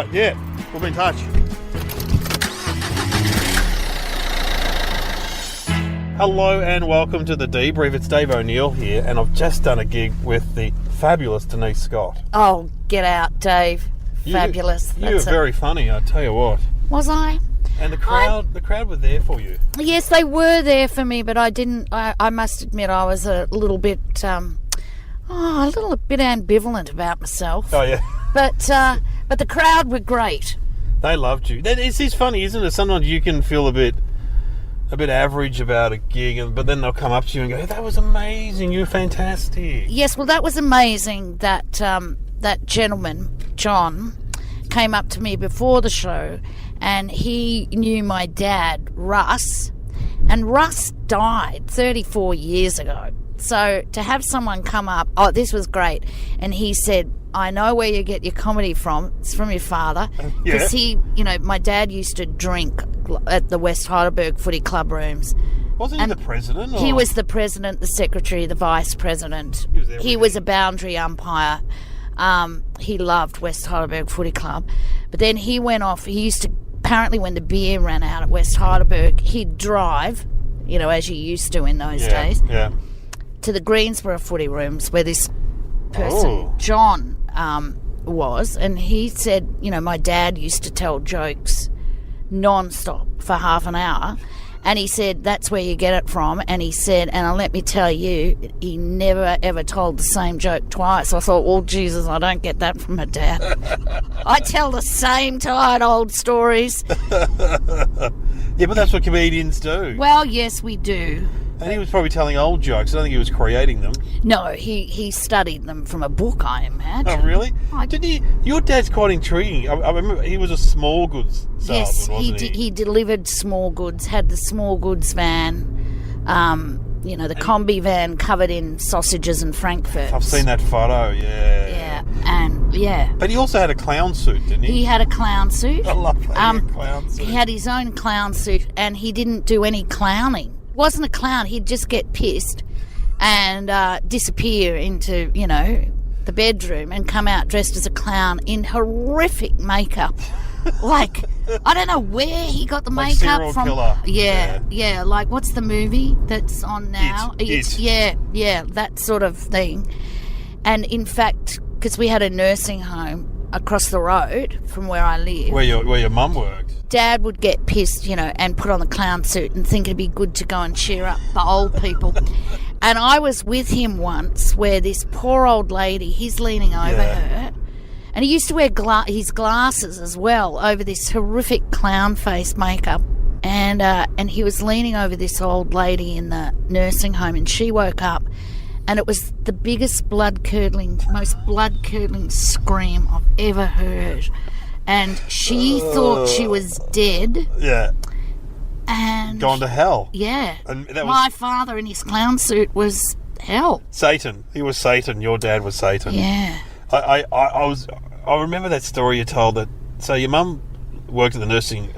right, yeah. We'll be in touch. Hello and welcome to The Debrief. It's Dave O'Neill here, and I've just done a gig with the fabulous Denise Scott. Oh, get out, Dave. Fabulous. You were very funny, I tell you what. Was I? And the crowd were there for you. Yes, they were there for me, but I must admit I was a little bit ambivalent about myself. Oh, yeah. But the crowd were great. They loved you. It's funny, isn't it? Sometimes you can feel a bit average about a gig, but then they'll come up to you and go, hey, that was amazing, you were fantastic. Yes, well, that was amazing that that gentleman, John, came up to me before the show, and he knew my dad, Russ, and Russ died 34 years ago. So to have someone come up, this was great, and he said, I know where you get your comedy from. It's from your father. Because my dad used to drink at the West Heidelberg Footy Club rooms. Wasn't he the president? Or? He was the president, the secretary, the vice president. He was a boundary umpire. He loved West Heidelberg Footy Club. But then he went off. He used to, apparently when the beer ran out at West Heidelberg, he'd drive, as you used to in those days, to the Greensborough footy rooms where this person, John, was. And he said, my dad used to tell jokes non-stop for half an hour. And he said, that's where you get it from. And he said, and let me tell you, he never, ever told the same joke twice. I thought, well, Jesus, I don't get that from my dad. I tell the same tired old stories. Yeah, but that's what comedians do. Well, yes, we do. And he was probably telling old jokes. I don't think he was creating them. No, he studied them from a book, I imagine. Oh, really? Did he? Your dad's quite intriguing. I remember he was a small goods salesman, wasn't he? He delivered small goods, had the small goods van, the combi van covered in sausages and frankfurts. I've seen that photo, yeah. But he also had a clown suit, didn't he? He had a clown suit. I love that, clown suit. He had his own clown suit, and he didn't do any clowning. Wasn't a clown. He'd just get pissed and disappear into, the bedroom and come out dressed as a clown in horrific makeup. Like, I don't know where he got the like makeup from. Killer. Yeah. Like, what's the movie that's on now? It. Yeah, that sort of thing. And in fact, because we had a nursing home across the road from where I live. Where your mum worked. Dad would get pissed, and put on the clown suit and think it'd be good to go and cheer up the old people. And I was with him once where this poor old lady, he's leaning over her, and he used to wear his glasses as well over this horrific clown face makeup. And he was leaning over this old lady in the nursing home, and she woke up, and it was the biggest most blood-curdling scream I've ever heard. And she thought she was dead. Yeah. And gone to hell. Yeah. And that my father in his clown suit was hell. Satan. He was Satan. Your dad was Satan. Yeah. I remember that story you told that. So your mum worked at the nursing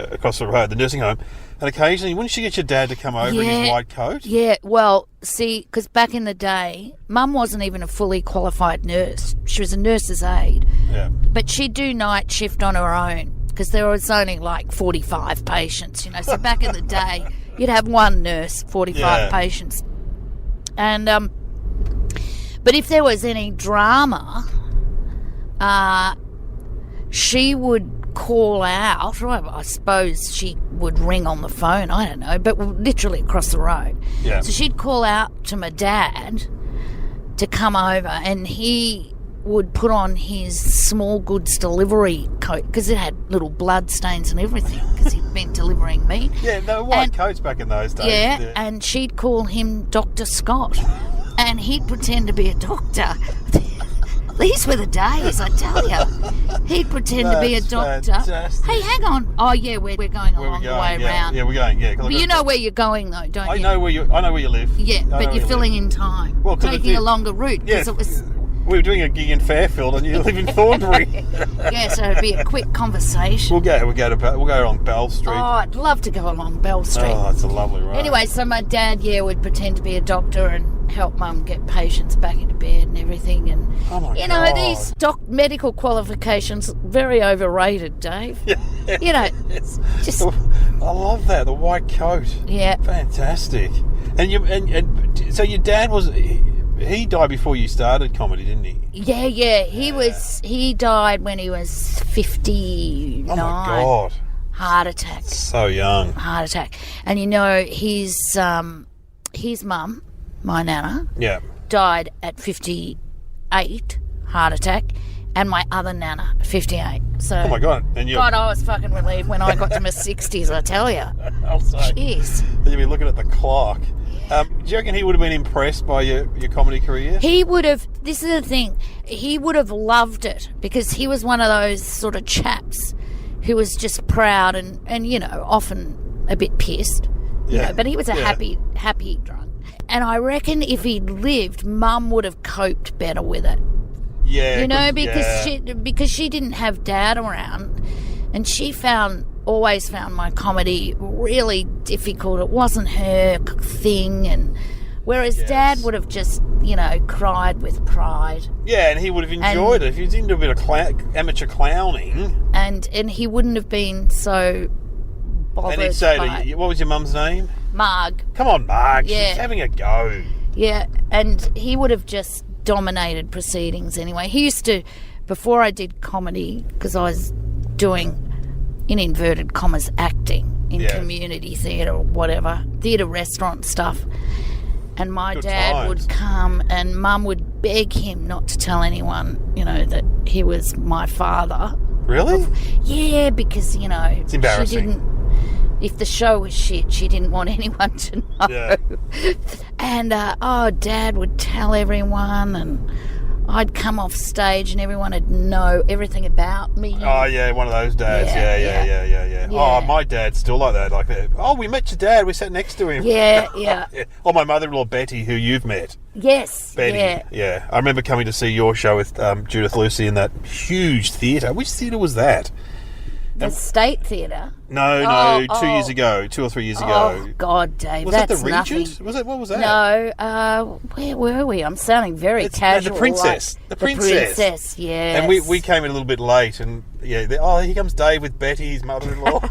home, and occasionally wouldn't she get your dad to come over in his white coat? Yeah. Well, see, because back in the day, Mum wasn't even a fully qualified nurse. She was a nurse's aide. Yeah. But she'd do night shift on her own because there was only like 45 patients, So back in the day, you'd have one nurse, 45 patients. And but if there was any drama, she would call out, or I suppose she would ring on the phone, I don't know, but literally across the road. Yeah. So she'd call out to my dad to come over, and he would put on his small goods delivery coat because it had little blood stains and everything because he'd been delivering meat. Yeah, there were white coats back in those days. Yeah, and she'd call him Dr. Scott, and he'd pretend to be a doctor. These were the days, I tell you. He'd pretend to be a doctor. Fantastic. Hey, hang on. Oh, yeah, we're going along the way around. Yeah, we're going. Yeah, but you know where you're going, though, don't you? I know where you live. Yeah, but you're filling in time, taking a longer route because it was we were doing a gig in Fairfield and you live in Thornbury. Yeah, so it'd be a quick conversation. We'll go along Bell Street. Oh, I'd love to go along Bell Street. Oh, that's a lovely road. Anyway, so my dad, would pretend to be a doctor and help Mum get patients back into bed and everything. And oh my God. These medical qualifications very overrated, Dave. Yeah. Just I love that, the white coat. Yeah, fantastic. And so your dad he died before you started comedy, didn't he? Yeah. He died when he was 59. Oh my God. Heart attack. So young. Heart attack. And his mum, my nana, died at 58, heart attack, and my other nana, 58. So, oh my God. And God, I was fucking relieved when I got to my 60s, I tell you. I'll say. Jeez. You'd be looking at the clock. Do you reckon he would have been impressed by your comedy career? He would have. This is the thing. He would have loved it because he was one of those sort of chaps who was just proud and often a bit pissed. But he was a happy drunk. And I reckon if he'd lived, Mum would have coped better with it. Yeah. Because she didn't have Dad around, and she always found my comedy really difficult. It wasn't her thing, and whereas Dad would have just, cried with pride. Yeah, and he would have enjoyed it if he was into a bit of amateur clowning. And he wouldn't have been so bothered. And he'd say to you, what was your mum's name? Marg. Come on, Marg. Yeah. She's having a go. Yeah, and he would have just dominated proceedings anyway. He used to, before I did comedy, because I was doing, in inverted commas, acting in community theatre or whatever, theatre restaurant stuff. And my dad would come and Mum would beg him not to tell anyone, that he was my father. Really? Yeah, because, it's embarrassing. If the show was shit, she didn't want anyone to know. Yeah. And, Dad would tell everyone, and I'd come off stage and everyone would know everything about me. Oh, yeah, one of those dads. Yeah. Oh, my dad's still like that. Like, oh, we met your dad. We sat next to him. Yeah. Oh, my mother-in-law, Betty, who you've met. Yes. Betty. Yeah. I remember coming to see your show with Judith Lucy in that huge theatre. Which theatre was that? The State Theatre? No, 2 years ago, 2 or 3 years ago. Oh, God, Dave, was that's that the Regent? Nothing. What was that? No, where were we? I'm sounding very casual. The Princess. The Princess, yes. And we came in a little bit late, and here comes Dave with Betty, his mother-in-law.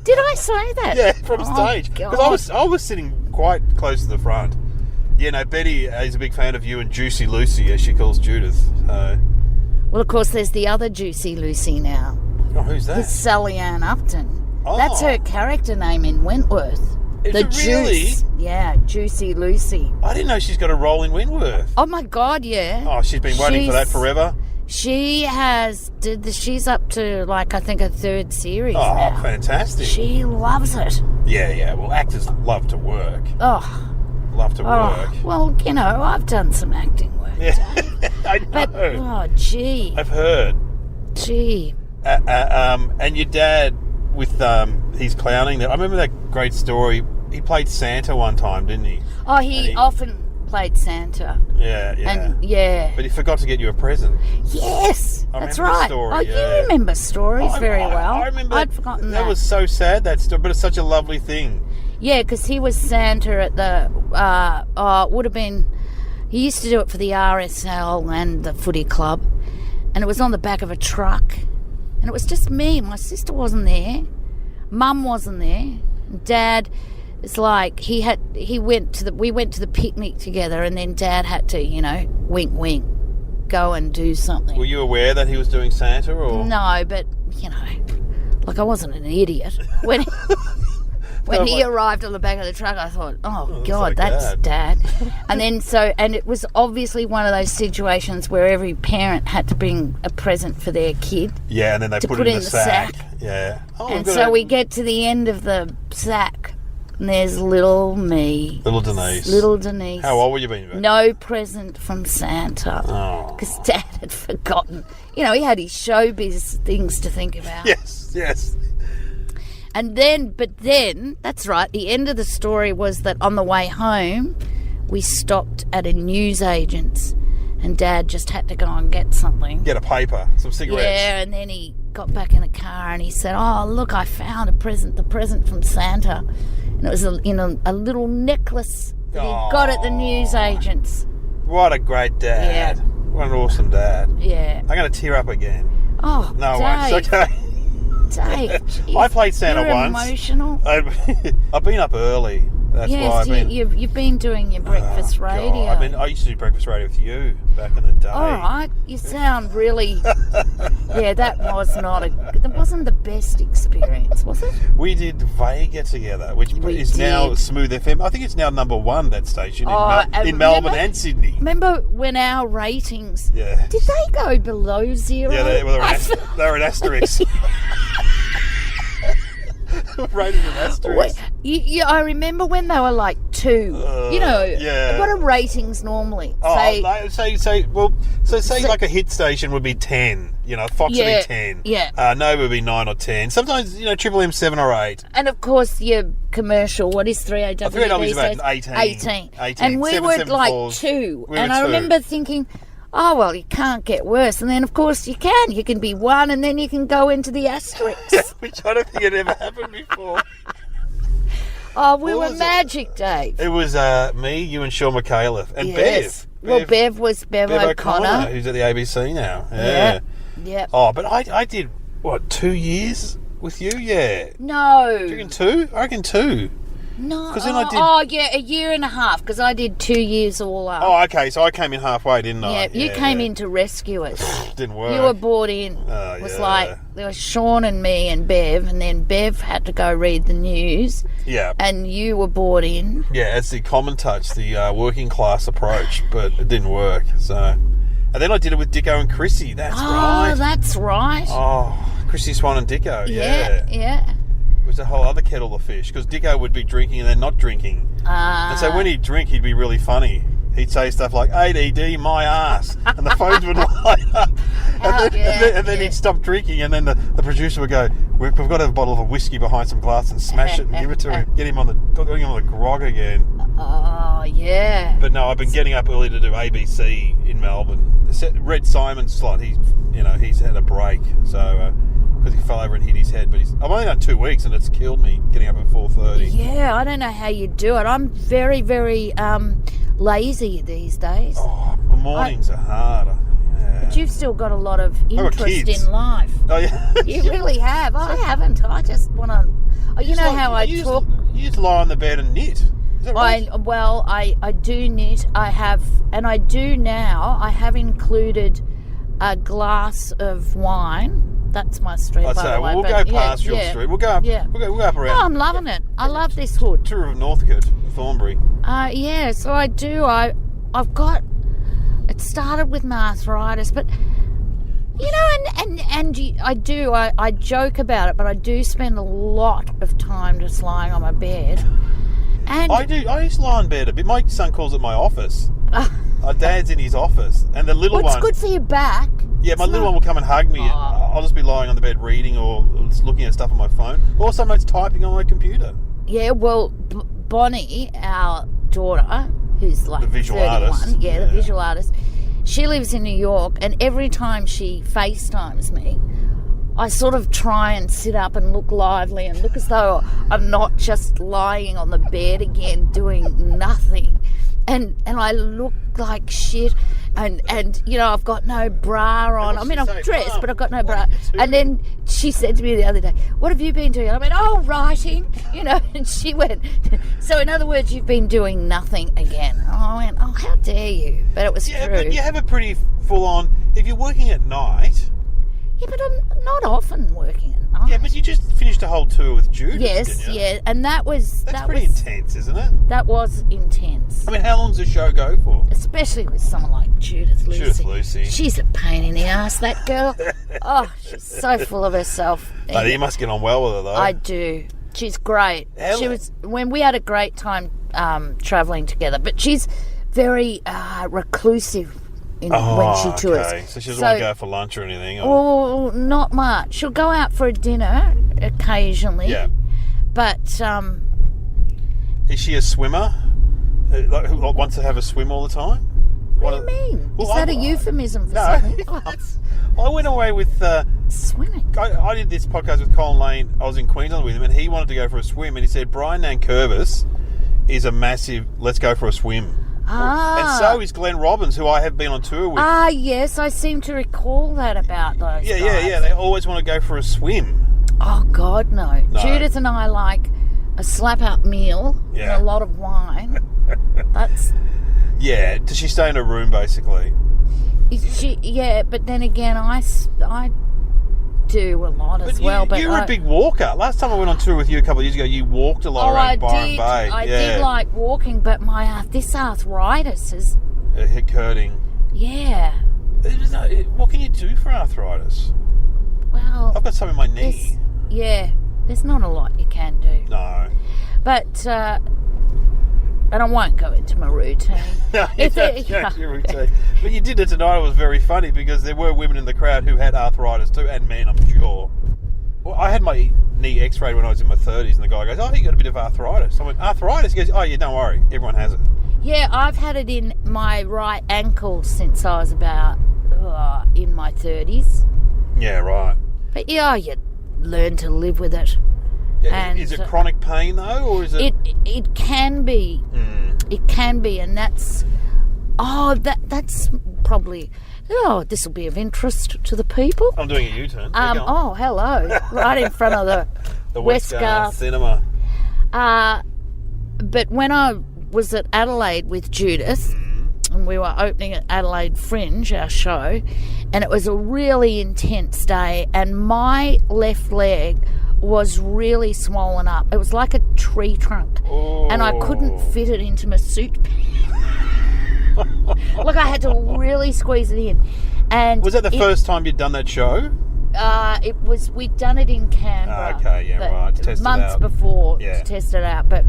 Did I say that? Yeah, from stage. Because I was sitting quite close to the front. Yeah, no, Betty is a big fan of you and Juicy Lucy, as she calls Judith. Well, of course, there's the other Juicy Lucy now. Oh, who's that? It's Sally Ann Upton. Oh. That's her character name in Wentworth. Is it really? Juice. Yeah, Juicy Lucy. I didn't know she's got a role in Wentworth. Oh, my God, yeah. Oh, she's been waiting for that forever? She has. She's up to, I think, a third series now. Oh, fantastic. She loves it. Yeah. Well, actors love to work. Oh. Love to work. Well, I've done some acting work. Yeah. I know. But, gee. I've heard. Gee. And your dad with his clowning. I remember that great story. He played Santa one time, didn't he? Oh, he often played Santa. Yeah. And but he forgot to get you a present. Yes, that's right. Story, you remember stories very well. I remember. I'd forgotten that. That was so sad, that story, but it's such a lovely thing. Yeah, because he was Santa at the. Would have been. He used to do it for the RSL and the footy club, and it was on the back of a truck. And it was just me. My sister wasn't there. Mum wasn't there. Dad, it's like we went to the picnic together, and then Dad had to, wink, wink, go and do something. Were you aware that he was doing Santa, or? No, but, I wasn't an idiot. When he arrived on the back of the truck, I thought, oh God, that's Dad. And then and it was obviously one of those situations where every parent had to bring a present for their kid. Yeah, and then they put it in the sack. Yeah. Oh, and so we get to the end of the sack, and there's little me. Little Denise. Little Denise. How old were you being? No present from Santa. Oh. Because Dad had forgotten. He had his showbiz things to think about. Yes. And then, that's right, the end of the story was that on the way home, we stopped at a newsagent's, and Dad just had to go and get something. Get a paper, some cigarettes. Yeah, and then he got back in the car and he said, "Oh, look, I found the present from Santa." And it was a little necklace that he got at the newsagents. What a great dad. Yeah. What an awesome dad. Yeah. I'm going to tear up again. Oh, no, Dave. it's okay. Dave, geez, I played Santa you're once. Emotional. I've been up early. That's yes, why you've been doing your breakfast radio. I used to do breakfast radio with you back in the day. All right, you sound really. Yeah, that wasn't the best experience, was it? We did Vega together, which is now Smooth FM. I think it's now number 1, that station in Melbourne and Sydney. Remember when our ratings? Yeah. Did they go below 0? Yeah, they were an asterisk. Rated an asterisk. I remember when they were like 2. Yeah. What are ratings normally? Say like a hit station would be 10. Fox would be 10. Yeah. Nova would be 9 or 10. Sometimes, Triple M 7 or 8. And of course, your commercial. What is 3AW? 3AW is about 18. And we were like 2. I remember thinking, oh, well, you can't get worse. And then, of course, you can. You can be 1 and then you can go into the asterisks. Which I don't think had ever happened before. Oh, we were magic, Dave. It was me, you and Sean McAuliffe. And yes. Bev was Bev O'Connor. Who's at the ABC now. Yeah. Yeah. Oh, but I did, 2 years with you? Yeah. No. Do you reckon 2? I reckon 2. No. Then I did... Oh, yeah, a year and a half, because I did 2 years all up. Oh, okay, so I came in halfway, didn't I? Yeah, you came in to rescue us. Didn't work. You were brought in. It was like, there was Sean and me and Bev, and then Bev had to go read the news. Yeah. And you were brought in. Yeah, it's the common touch, the working class approach, but it didn't work, so... And then I did it with Dicko and Chrissy, that's right. Oh, that's right. Oh, Chrissy Swan and Dicko, yeah. It was a whole other kettle of fish, because Dicko would be drinking and then not drinking. And so when he'd drink, he'd be really funny. He'd say stuff like, ADD, my ass. And the phones would light up. And then he'd stop drinking, and then the producer would go, we've got to have a bottle of whiskey behind some glass and smash it and give it to him. Get him on the grog again. Oh, yeah. But no, I've been getting up early to do ABC in Melbourne. Red Simon's slot, he's had a break, so... because he fell over and hit his head. But I've only done 2 weeks and it's killed me getting up at 4:30. Yeah, I don't know how you do it. I'm very, very lazy these days. Oh, the mornings are hard. Yeah. But you've still got a lot of interest in life. Oh, yeah. You really have. I haven't. I just want to... You know how I talk... You just lie on the bed and knit. Is that right? I do knit. I have... And I do now. I have included a glass of wine. That's my street, by the way. We'll go past your street. We'll go up. Yeah. We'll go up around. Oh, I'm loving it. I love this hood. Tour of Northcote, Thornbury. Yeah. So I do. I've got. It started with my arthritis, but I joke about it, but I do spend a lot of time just lying on my bed. And I do. I used to lie on bed a bit. My son calls it my office. Our dad's in his office, and the little one. It's good for your back. Yeah, my little one will come and hug me. And I'll just be lying on the bed reading or just looking at stuff on my phone. Or sometimes typing on my computer. Yeah, well, Bonnie, our daughter, who's like the visual 31, artist. The visual artist, she lives in New York, and every time she FaceTimes me, I sort of try and sit up and look lively and look as though I'm not just lying on the bed again doing nothing. And I look like shit, and I've got no bra on. I mean, I'm dressed, but I've got no bra. And then she said to me the other day, "What have you been doing?" I went, "Oh, writing," and she went, "So in other words, you've been doing nothing again." And I went, "Oh, how dare you?" But it was true. But you have a pretty full-on, if you're working at night... Yeah, but I'm not often working at night. Yeah, but you just finished a whole tour with Judith, yes, didn't you? Yeah, and that was pretty intense, isn't it? That was intense. I mean, how long does the show go for? Especially with someone like Judith Lucy. Judith Lucy. She's a pain in the ass, that girl. Oh, she's so full of herself. Oh, you must get on well with her, though. I do. She's great. When we had a great time travelling together, but she's very reclusive. When she tours. Okay. So she doesn't want to go for lunch or anything? Oh, not much. She'll go out for a dinner occasionally. Yeah. But, is she a swimmer? Who wants to have a swim all the time? What do you mean? Is that a euphemism for something? I went away with... swimming. I did this podcast with Colin Lane. I was in Queensland with him, and he wanted to go for a swim, and he said Brian Nankervis is a massive let's go for a swim. And so is Glenn Robbins, who I have been on tour with. Yes, I seem to recall that about those guys. Yeah. They always want to go for a swim. Oh, God, no. Judith and I like a slap-up meal and a lot of wine. That's... Yeah, does she stay in a room, basically? But then again, I do a lot as well. But you were a big walker. Last time I went on tour with you a couple of years ago, you walked a lot around Byron Bay. I did like walking, but my this arthritis is... hurting. Yeah. What can you do for arthritis? Well... I've got some in my knee. There's not a lot you can do. No. But... and I won't go into my routine. No, your routine. But you did it tonight. It was very funny because there were women in the crowd who had arthritis too, and men, I'm sure. Well, I had my knee x-rayed when I was in my 30s, and the guy goes, "Oh, you got a bit of arthritis." I went, "Arthritis?" He goes, "Oh, yeah, don't worry. Everyone has it." Yeah, I've had it in my right ankle since I was about in my 30s. Yeah, right. But you learn to live with it. Yeah, and is it chronic pain though, or is it? It can be. It can be, and that's probably. This will be of interest to the people. I'm doing a U-turn. Hello! Right in front of the Westgarth Cinema. But when I was at Adelaide with Judith, and we were opening at Adelaide Fringe, our show, and it was a really intense day, and my left leg was really swollen up. It was like a tree trunk. Oh. And I couldn't fit it into my suit. Look, I had to really squeeze it in. And was that the first time you'd done that show? We'd done it in Canberra. Right. To test months it out. Before to test it out, but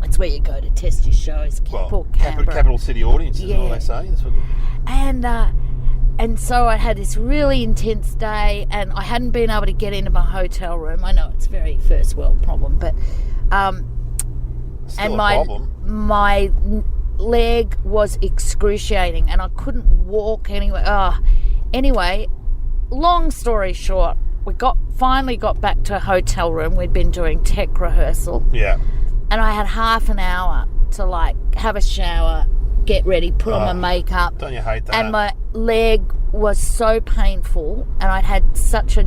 it's where you go to test your shows. Capital city audiences, all they say. That's what... And so I had this really intense day, and I hadn't been able to get into my hotel room. I know it's a very first world problem, but Still a problem. My leg was excruciating, and I couldn't walk anywhere. Anyway, long story short, we finally got back to a hotel room. We'd been doing tech rehearsal. Yeah. And I had half an hour to have a shower, get ready, put on my makeup. Don't you hate that? And my leg was so painful, and I'd had such a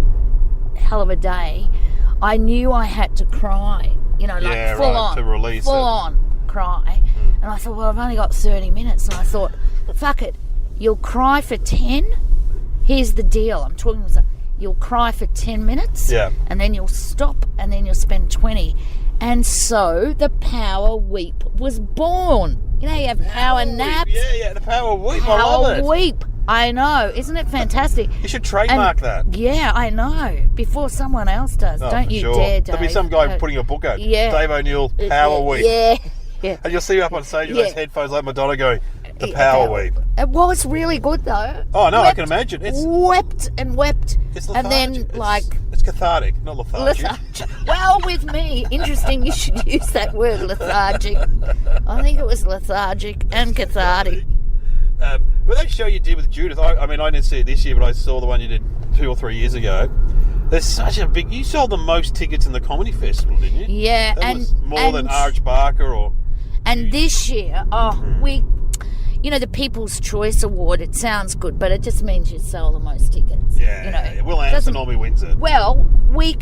hell of a day. I knew I had to cry, full on, to release full on cry. And I thought, well, I've only got 30 minutes. And I thought, fuck it, you'll cry for 10. Here's the deal. I'm talking about you'll cry for 10 minutes, and then you'll stop, and then you'll spend 20. And so the power weep was born. You have power naps. Yeah, the power weep. I love it. Power weep. I know. Isn't it fantastic? You should trademark that. Yeah, I know. Before someone else does. Don't you dare, Dave. There'll be some guy putting a book out. Yeah. Dave O'Neill, Power Weep. Yeah. And you'll see you up on stage with those headphones like Madonna going, the Power Weep. It was really good, though. Oh, no, I can imagine. It's wept and wept. It's lethargic. And then, It's cathartic, not lethargic. Well, with me, interesting you should use that word, lethargic. I think it was lethargic and cathartic. Well, that show you did with Judith, I didn't see it this year, but I saw the one you did 2 or 3 years ago. There's such a big... You sold the most tickets in the comedy festival, didn't you? Yeah. That was more than Arch Barker or... And this year, we... the People's Choice Award, it sounds good, but it just means you sell the most tickets. Yeah. Will Anderson normally wins it. Well, we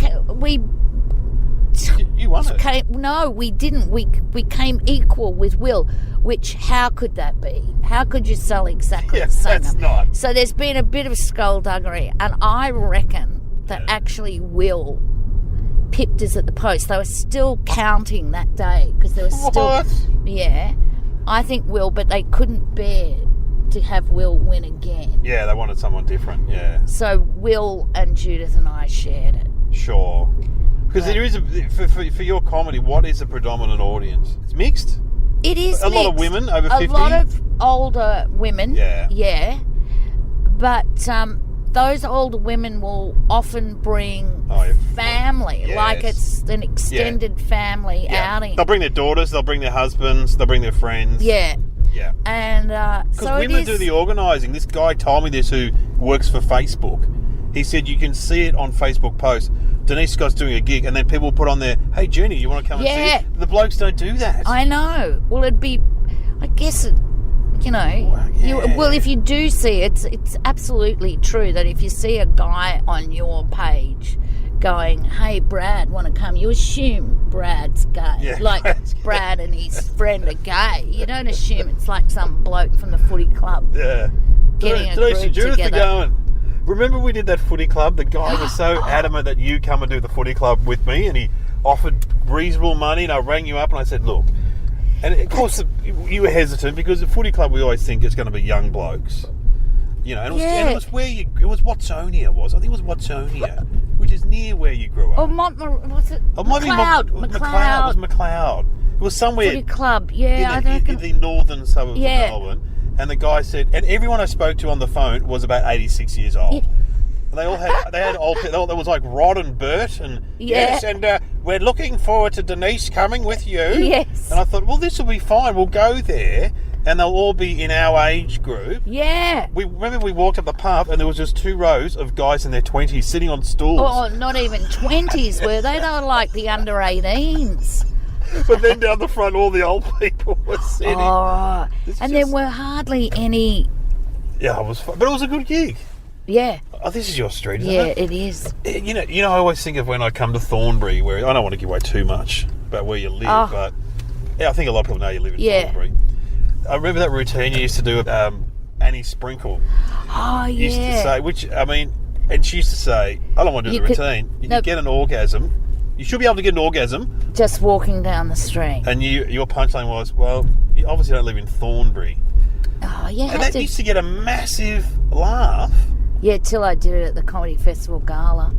You won it. No, we didn't. We came equal with Will, which, how could that be? How could you sell exactly the same? That's not. So there's been a bit of skullduggery, and I reckon that actually Will pipped us at the post. They were still counting that day because there was still... What? Yeah. I think Will, but they couldn't bear to have Will win again. Yeah, they wanted someone different, yeah. So Will and Judith and I shared it. Sure. Because there is, for your comedy, what is the predominant audience? It's mixed? It is a mixed. lot of women over 50? A lot of older women. Yeah. But those older women will often bring family. Yes. Like it's an extended family outing. They'll bring their daughters, they'll bring their husbands, they'll bring their friends. Yeah. Yeah. And because women do the organising. This guy told me this who works for Facebook. He said you can see it on Facebook posts. Denise Scott's doing a gig, and then people put on there, "Hey, Jenny, you want to come and see it?" The blokes don't do that. I know. Well, it'd be, I guess, you know, well, if you do see it, it's absolutely true that if you see a guy on your page going, "Hey, Brad, want to come?" You assume Brad's gay. Yeah, like Brad and his friend are gay. You don't assume it's like some bloke from the footy club. Yeah. Getting a group Judith together. Going. Remember we did that footy club? The guy was so adamant that you come and do the footy club with me, and he offered reasonable money, and I rang you up and I said, look. And of course you were hesitant because the footy club we always think is going to be young blokes. You know, and it was where it was Watsonia I think it was Watsonia, which is near where you grew up. Oh, was it? McLeod. McLeod. It was McLeod. It was somewhere. Footy club, yeah. In the northern suburbs of Melbourne. And the guy said, and everyone I spoke to on the phone was about 86 years old. Yeah. And they all had old. There was like Rod and Bert, and yes, and we're looking forward to Denise coming with you. Yes. And I thought, well, this will be fine. We'll go there, and they'll all be in our age group. Yeah. We walked up the pub, and there was just 2 rows of guys in their 20s sitting on stools. Oh, not even 20s were they? They were like the under 18s. But then down the front, all the old people were sitting. Oh, and there were hardly any. Yeah, it was fun. But it was a good gig. Yeah. Oh, this is your street, isn't it? Yeah, it is. You know, I always think of when I come to Thornbury, where I don't want to give away too much about where you live, but I think a lot of people know you live in Thornbury. I remember that routine you used to do with Annie Sprinkle. Oh, yeah. Used to say, and she used to say, I don't want to do the routine. You can get an orgasm. You should be able to get an orgasm just walking down the street. And your punchline was, well, you obviously don't live in Thornbury. Oh, yeah. And that used to get a massive laugh. Yeah, till I did it at the Comedy Festival Gala.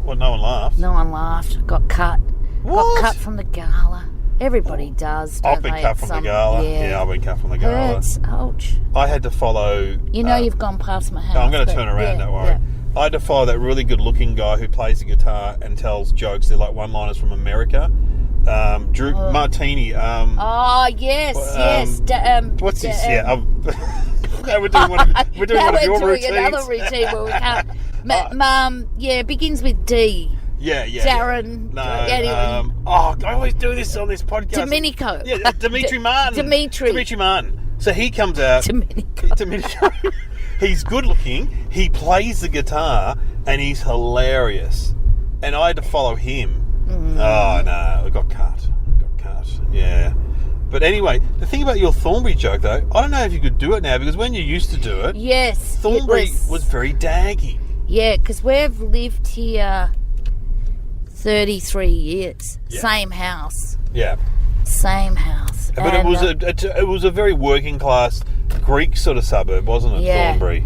Well, no one laughed. No one laughed. Got cut. What? Got cut from the gala. Everybody does. I've been cut from the gala. Yeah, I've been cut from the gala. Hurts. Ouch. I had to follow. You know, you've gone past my house. I'm going to turn around. Don't worry. Yeah. I had to follow that really good-looking guy who plays the guitar and tells jokes. They're like one-liners from America. Drew Martini. Yes. What's his? Now we're doing one of your routines. Another routine where we can't. Begins with D. Yeah. Darren. No. I always do this on this podcast. Domenico. Yeah, Dimitri Martin. Dimitri Martin. So he comes out. Domenico. He's good looking, he plays the guitar, and he's hilarious. And I had to follow him. Oh, no, I got cut. Yeah. But anyway, the thing about your Thornbury joke, though, I don't know if you could do it now, because when you used to do it, yes, Thornbury was very daggy. Yeah, because we've lived here 33 years. Yeah. Same house. Yeah. Same house. But it was a very working class Greek sort of suburb, wasn't it, Thornbury?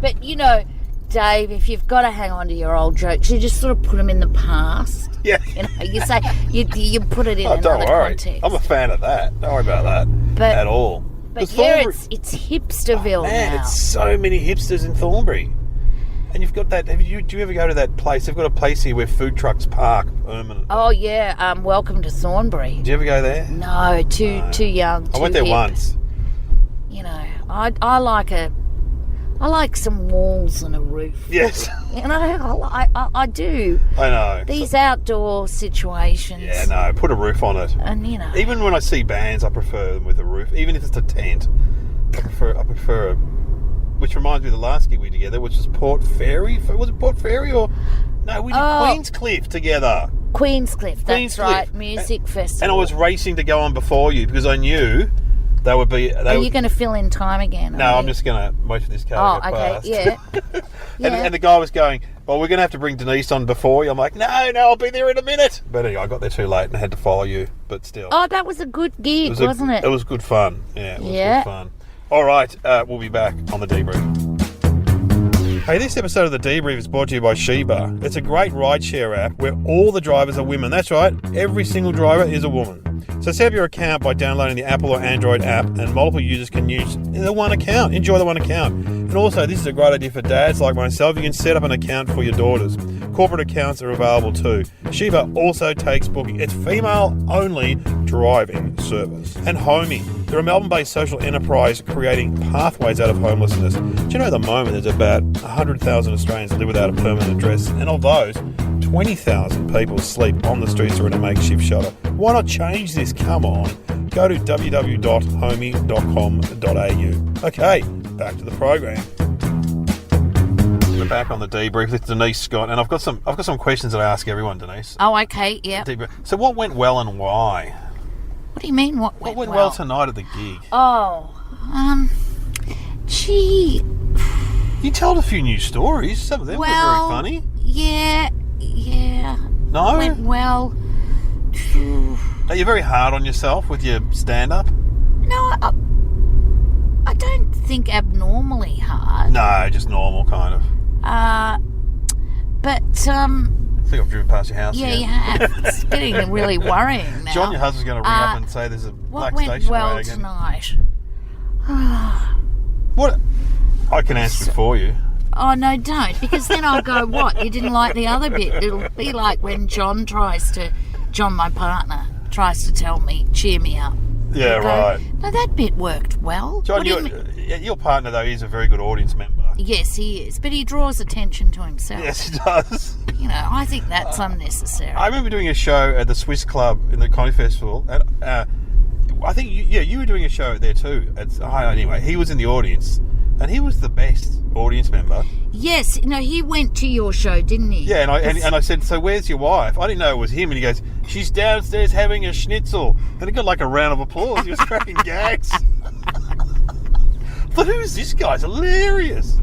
But you know, Dave, if you've got to hang on to your old jokes, you just sort of put them in the past. Yeah. You know, you say you put it in another context. I'm a fan of that. Don't worry about that at all. But it's hipsterville now. It's so many hipsters in Thornbury. And you've got that. Do you ever go to that place? They've got a place here where food trucks park permanently. Oh yeah, welcome to Thornbury. Did you ever go there? No, too young. I went there once. You know, I like some walls and a roof. Yes. You know, I do. I know. These outdoor situations. Yeah, no, put a roof on it. And you know, even when I see bands, I prefer them with a roof, even if it's a tent. I prefer a. Which reminds me of the last gig we did together, which was Port Fairy. Was it Port Fairy or... No, we did Queenscliff together. Queenscliff, that's right. Music festival. And I was racing to go on before you because I knew they would be... Are you going to fill in time again? No, I'm just going to wait for this car to go past. Yeah. And the guy was going, well, we're going to have to bring Denise on before you. I'm like, no, I'll be there in a minute. But anyway, I got there too late and I had to follow you, but still. Oh, that was a good gig, wasn't it? It was good fun. Yeah, it was good fun. All right, we'll be back on The Debrief. Hey, this episode of The Debrief is brought to you by Sheba. It's a great rideshare app where all the drivers are women. That's right, every single driver is a woman. So set up your account by downloading the Apple or Android app, and multiple users can use the one account. Enjoy the one account. And also, this is a great idea for dads like myself. You can set up an account for your daughters. Corporate accounts are available too. Sheba also takes booking. It's female-only driving service. And Homey. They're a Melbourne-based social enterprise creating pathways out of homelessness. Do you know at the moment there's about 100,000 Australians that live without a permanent address, and of those, 20,000 people sleep on the streets or in a makeshift shelter. Why not change this? Come on. Go to www.homie.com.au. Okay, back to the program. We're back on the debrief with Denise Scott, and I've got some questions that I ask everyone, Denise. Oh, okay, yeah. So what went well and why? What do you mean, what went well? What went well tonight at the gig? Oh, gee. You told a few new stories. Some of them were very funny. Yeah. No? It went well. Are you very hard on yourself with your stand-up? No, I don't think abnormally hard. No, just normal, kind of. But, I think I've driven past your house. Yeah, you have. It's getting really worrying now. John, your husband's going to ring up and say there's a black station wagon. What went well tonight? What? I can answer it for you. Oh, no, don't. Because then I'll go, what? You didn't like the other bit. It'll be like when John, my partner, tries to tell me, cheer me up. Yeah, right. No, that bit worked well. John, your partner, though, is a very good audience member. Yes, he is. But he draws attention to himself. Yes, he does. You know, I think that's unnecessary. I remember doing a show at the Swiss Club in the Comedy Festival. And, I think, you were doing a show there too. Anyway, he was in the audience. And he was the best audience member. Yes, he went to your show, didn't he? Yeah, and I said, so where's your wife? I didn't know it was him. And he goes, she's downstairs having a schnitzel. And he got like a round of applause. He was cracking gags. But who's this guy? It's hilarious.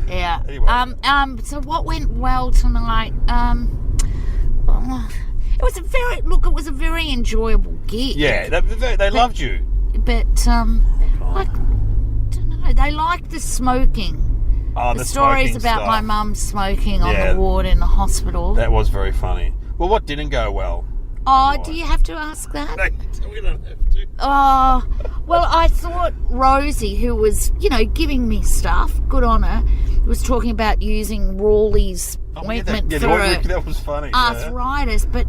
Yeah. Anyway. So what went well tonight? It was a very enjoyable gig. Yeah, they loved you. But they liked the smoking. Oh, the stories about stuff. My mum smoking on the ward in the hospital. That was very funny. Well, what didn't go well? Oh, do you have to ask that? No, we don't have to. Oh, well, I thought Rosie, who was, giving me stuff, good on her, was talking about using Rawley's ointment for that was funny. Arthritis, but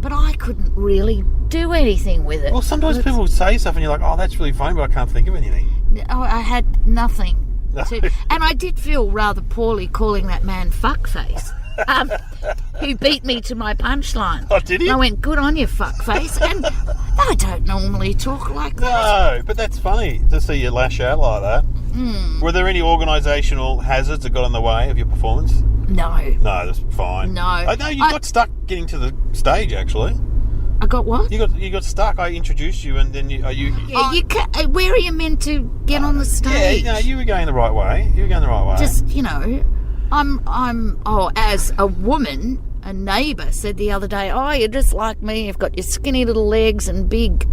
I couldn't really do anything with it. Well, sometimes people would say stuff and you're like, oh, that's really funny, but I can't think of anything. I had nothing. And I did feel rather poorly calling that man fuckface, who beat me to my punchline. Oh, did he? I went, good on you, fuckface. And I don't normally talk like that. No, but that's funny to see you lash out like that. Were there any organisational hazards that got in the way of your performance? No. No, that's fine. No. I know you got stuck getting to the stage, actually. I got what? You got stuck. I introduced you, and then you. Where are you meant to get on the stage? Yeah, you were going the right way. Just as a woman, a neighbour said the other day, oh, you're just like me. You've got your skinny little legs and big.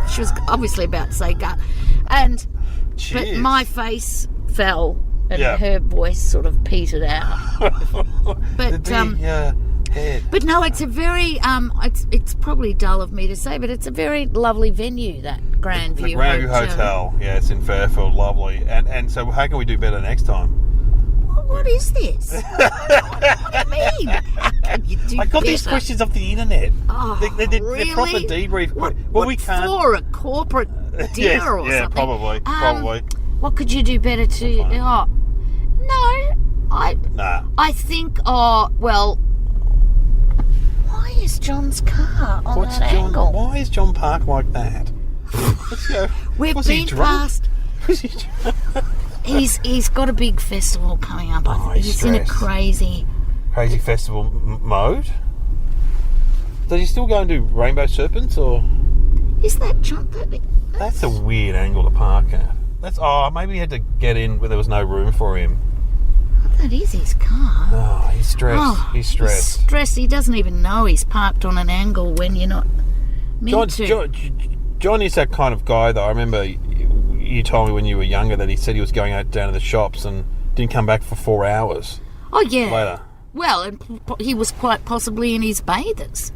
She was obviously about to say gut, but my face fell and her voice sort of petered out. But But no, it's a very it's probably dull of me to say, but it's a very lovely venue, that Grandview Hotel. The Grandview Hotel, yeah, it's in Fairfield, lovely. And so how can we do better next time? What is this? What do you mean? I got these questions off the internet. Oh, they're really? proper debrief. What we can't. For a corporate dinner or something? Probably. What could you do better to? Nah. I think. Why is John's car on that angle? Why is John parked like that? Let's go. We've been past. He's got a big festival coming up. He's in a crazy festival mode. Does he still go and do rainbow serpents, or is that John? That's a weird angle to park at. Maybe he had to get in where there was no room for him. That is his car. Oh, he's stressed. He's stressed. He's stressed. He doesn't even know he's parked on an angle when you're not meant to. John is that kind of guy, though. I remember you told me when you were younger that he said he was going out down to the shops and didn't come back for 4 hours. Oh, yeah. Later. Well, and he was quite possibly in his bathers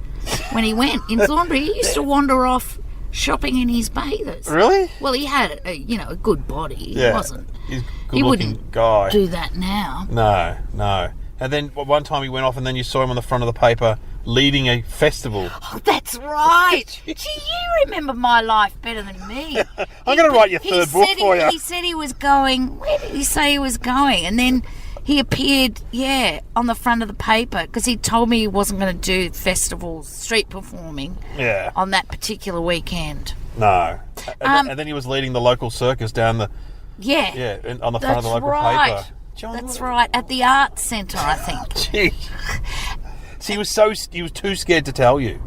when he went. In Thornbury, he used to wander off shopping in his bathers. Really? Well, he had a good body. He wasn't. He's a good-looking guy. Do that now. No. And then one time he went off and then you saw him on the front of the paper leading a festival. Oh, that's right. Gee, you remember my life better than me. I'm going to write your third book for you. He said he was going... Where did he say he was going? And then he appeared, on the front of the paper because he told me he wasn't going to do festivals, street performing on that particular weekend. No. And then he was leading the local circus down the... Yeah. On the front of the local paper. John, that's right. At the Arts Centre, I think. Gee. See, he was too scared to tell you.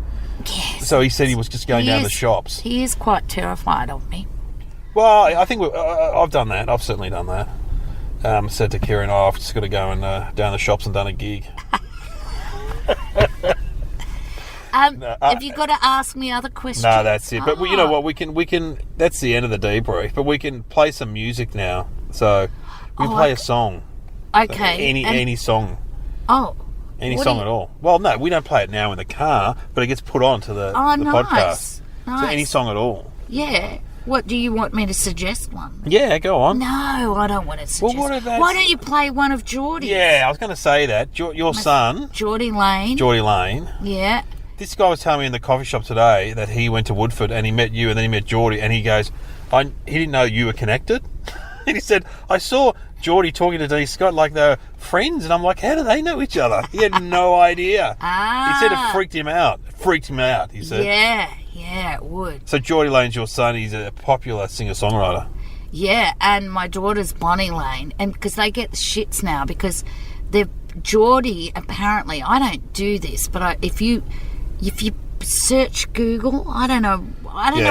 Yes. So he said he was just going down the shops. He is quite terrified of me. Well, I think I've done that. I've certainly done that. Said to Kieran, I've just got to go and down the shops and done a gig. Have you got to ask me other questions? No, that's it. But you know what? We can. That's the end of the debrief. But we can play some music now. So we play a song. Okay. Any song. Oh. Any song at all. Well, no, we don't play it now in the car, but it gets put on to the podcast. Nice. So any song at all. Yeah. What, do you want me to suggest one? Yeah, go on. No, I don't want to suggest. Well, what about... Why don't you play one of Jordie's? Yeah, I was going to say that. Your son... Jordie Lane. Jordie Lane. Yeah. This guy was telling me in the coffee shop today that he went to Woodford and he met you and then he met Jordie and he goes, he didn't know you were connected. And he said, I saw Jordie talking to Denise Scott like they were friends. And I'm like, how do they know each other? He had no idea. He said it freaked him out. He said. Yeah, it would. So Jordie Lane's your son. He's a popular singer-songwriter. Yeah, and my daughter's Bonnie Lane. And because they get the shits now because Jordie, apparently, I don't do this, but if you search Google, I don't know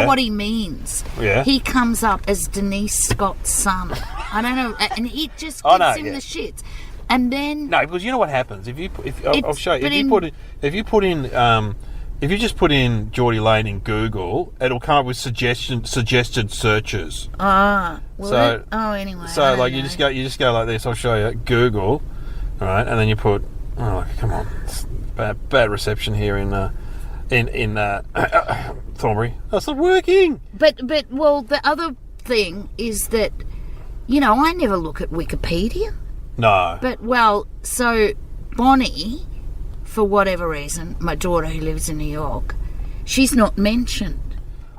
what he means. Yeah. He comes up as Denise Scott's son. I don't know, and it just gives him the shits. And then because you know what happens I'll show you. If you just put in Jordie Lane in Google, it'll come up with suggested searches. Anyway. So like you just go like this. I'll show you. Google, all right, and then you put. Oh, come on, it's bad reception here in Thornbury. That's not working. But the other thing is that, I never look at Wikipedia. No. But so Bonnie, for whatever reason, my daughter who lives in New York, she's not mentioned.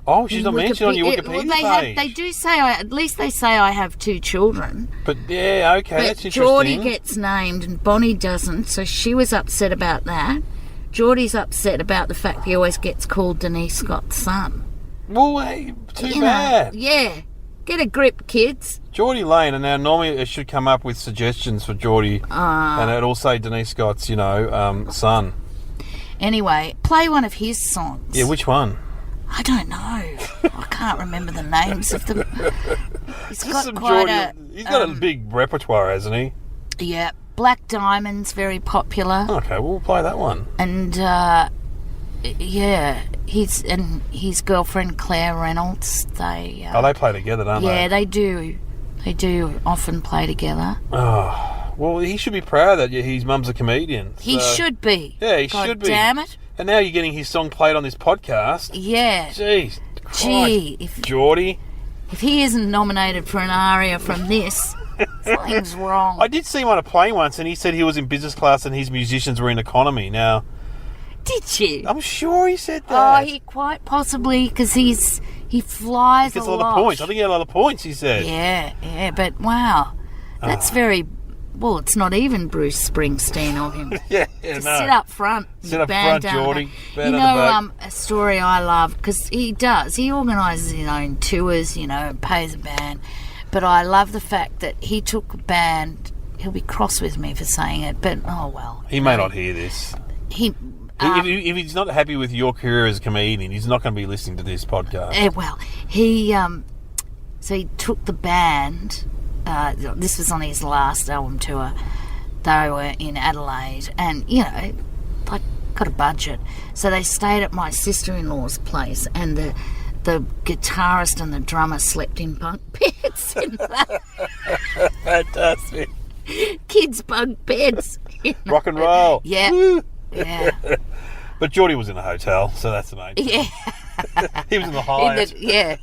Oh, she's not mentioned on your Wikipedia page. They do say, at least they say I have 2 children. But, yeah, okay, but that's interesting. Jordie gets named and Bonnie doesn't, so she was upset about that. Jordie's upset about the fact he always gets called Denise Scott's son. Well, hey, too bad. Yeah. Get a grip, kids. Jordie Lane, and now normally it should come up with suggestions for Jordie, and it'll say Denise Scott's, son. Anyway, play one of his songs. Yeah, which one? I don't know. I can't remember the names of them. He's got a big repertoire, hasn't he? Yeah. Black Diamond's very popular. Okay, we'll play that one. And his girlfriend Claire Reynolds. They play together, don't they? Yeah, they do. They do often play together. Oh, well, he should be proud that his mum's a comedian. He should be. Yeah, he should be. Damn it! And now you're getting his song played on this podcast. Yeah. Jeez, Jordie. If he isn't nominated for an aria from this. Something's wrong. I did see him on a plane once and he said he was in business class and his musicians were in economy. Now, did you? I'm sure he said that. Oh, he quite possibly, because he flies he gets a lot of points. I think he had a lot of points, he said. Yeah, but wow. That's very... Well, it's not even Bruce Springsteen of him. Sit up front. Sit up front, Jordie. A story I love, because he organises his own tours, pays a band. But I love the fact that he took a band. He'll be cross with me for saying it, but oh well. He may not hear this. If he's not happy with your career as a comedian, he's not going to be listening to this podcast. So he took the band. This was on his last album tour. They were in Adelaide, and got a budget, so they stayed at my sister-in-law's place, and the guitarist and the drummer slept in bunk beds. Fantastic. Kids' bunk beds. Rock and roll. Yeah. Yeah. But Jordie was in a hotel, so that's amazing. Yeah. He was in the Hyatt. Yeah.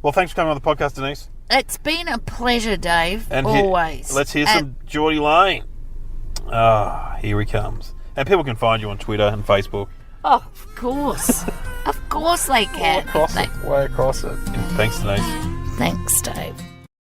Well, thanks for coming on the podcast, Denise. It's been a pleasure, Dave. And always. Let's hear some Jordie Lane. Here he comes. And people can find you on Twitter and Facebook. Oh, of course. Of course they can. Way across it. Thanks, Denise. Thanks, Dave.